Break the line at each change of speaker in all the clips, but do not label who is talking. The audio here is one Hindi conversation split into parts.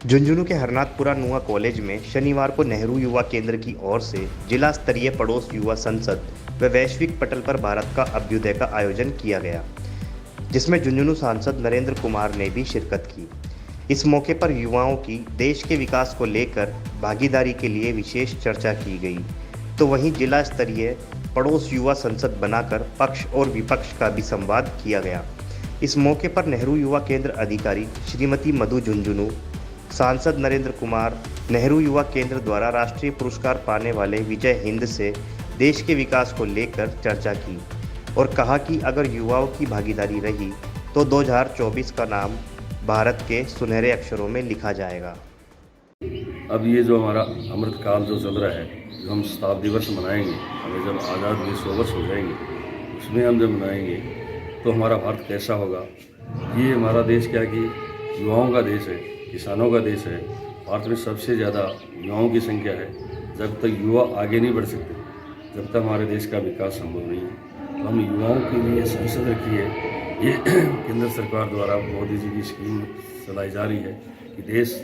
झुंझुनू के हरनाथपुरा नुआ कॉलेज में शनिवार को नेहरू युवा केंद्र की ओर से जिला स्तरीय पड़ोस युवा संसद व वैश्विक पटल पर भारत का अभ्युदय का आयोजन किया गया, जिसमें झुंझुनू सांसद नरेंद्र कुमार ने भी शिरकत की। इस मौके पर युवाओं की देश के विकास को लेकर भागीदारी के लिए विशेष चर्चा की गई, तो वहीं जिला स्तरीय पड़ोस युवा संसद बनाकर पक्ष और विपक्ष का भी संवाद किया गया। इस मौके पर नेहरू युवा केंद्र अधिकारी श्रीमती मधु झुंझुनू, सांसद नरेंद्र कुमार, नेहरू युवा केंद्र द्वारा राष्ट्रीय पुरस्कार पाने वाले विजय हिंद से देश के विकास को लेकर चर्चा की और कहा कि अगर युवाओं की भागीदारी रही तो 2024 का नाम भारत के सुनहरे अक्षरों में लिखा जाएगा।
अब ये जो हमारा अमृत काल जो चल रहा है, जो हम शताब्दी वर्ष मनाएंगे, हमें जब आज़ाद हुए 100 वर्ष हो जाएंगे, उसमें हम जब मनाएंगे तो हमारा भारत कैसा होगा। ये हमारा देश क्या कि युवाओं का देश है, किसानों का देश है। भारत में सबसे ज़्यादा युवाओं की संख्या है। जब तक युवा आगे नहीं बढ़ सकते, जब तक हमारे देश का विकास संभव नहीं है। तो हम युवाओं के लिए संसद रखी है। ये केंद्र सरकार द्वारा मोदी जी की स्कीम चलाई जा रही है कि देश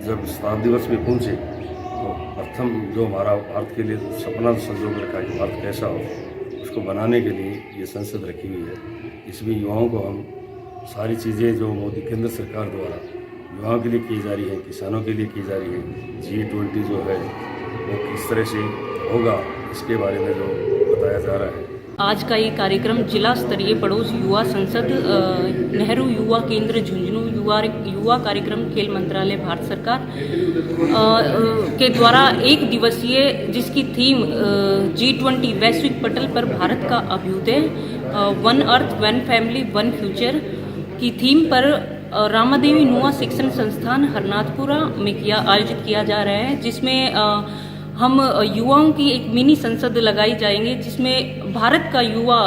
जब शताब्दी वर्ष में पहुँचे तो प्रथम जो हमारा भारत के लिए सपना संजो कर रखा है कि भारत कैसा हो, उसको बनाने के लिए ये संसद रखी हुई है। इसमें युवाओं को हम सारी चीज़ें जो मोदी केंद्र सरकार द्वारा युवाओं के लिए की जा रही है, किसानों के लिए की जा रही है, G20 जो है वो किस तरह से होगा, इसके बारे में जो बताया जा रहा है।
आज का ये कार्यक्रम जिला स्तरीय पड़ोस युवा संसद नेहरू युवा केंद्र झुंझुनू युवा कार्यक्रम खेल मंत्रालय भारत सरकार के द्वारा एक दिवसीय, जिसकी थीम G20 वैश्विक पटल पर भारत का अभ्युदय, one earth one family one future की थीम पर रामादेवी नुआ शिक्षण संस्थान हरनाथपुरा में आयोजित किया जा रहा है, जिसमें हम युवाओं की एक मिनी संसद लगाई जाएंगे, जिसमें भारत का युवा,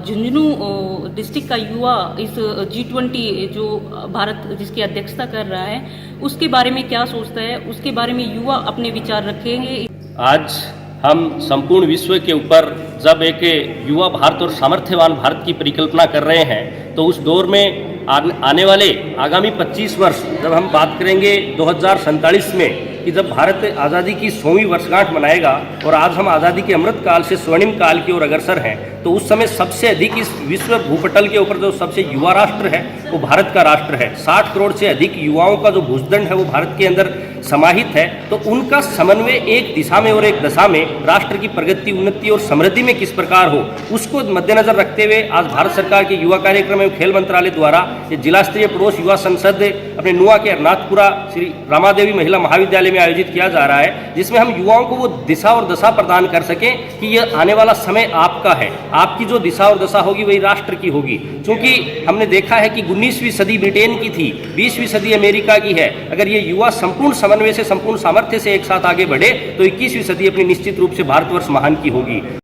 झुंझुनू डिस्ट्रिक्ट का युवा इस G20 जो भारत जिसकी अध्यक्षता कर रहा है उसके बारे में क्या सोचता है, उसके बारे में युवा अपने विचार रखेंगे।
आज हम संपूर्ण विश्व के ऊपर जब एक युवा भारत और सामर्थ्यवान भारत की परिकल्पना कर रहे हैं, तो उस दौर में आने वाले आगामी 25 वर्ष जब हम बात करेंगे 2047 में कि जब भारत आज़ादी की 100वीं वर्षगांठ मनाएगा और आज हम आज़ादी के अमृत काल से स्वर्णिम काल की ओर अग्रसर हैं, तो उस समय सबसे अधिक इस विश्व भूपटल के ऊपर जो सबसे युवा राष्ट्र है वो भारत का राष्ट्र है। 60 करोड़ से अधिक युवाओं का जो भूखंड है वो भारत के अंदर समाहित है। तो उनका समन्वय एक दिशा में और एक दशा में राष्ट्र की प्रगति, उन्नति और समृद्धि में किस प्रकार हो, उसको मद्देनजर रखते हुए आज भारत सरकार के युवा कार्यक्रम एवं खेल मंत्रालय द्वारा ये जिला स्तरीय पड़ोस युवा संसद अपने नुआ के हरनाथपुरा श्री रामादेवी महिला महाविद्यालय में आयोजित किया जा रहा है, जिसमें हम युवाओं को वो दिशा और दशा प्रदान कर सकें कि यह आने वाला समय आपका है, आपकी जो दिशा और दशा होगी वही राष्ट्र की होगी। क्योंकि हमने देखा है कि 19वीं सदी ब्रिटेन की थी, 20वीं सदी अमेरिका की है। अगर ये युवा संपूर्ण समन्वय से, संपूर्ण सामर्थ्य से एक साथ आगे बढ़े तो 21वीं सदी अपनी निश्चित रूप से भारतवर्ष महान की होगी।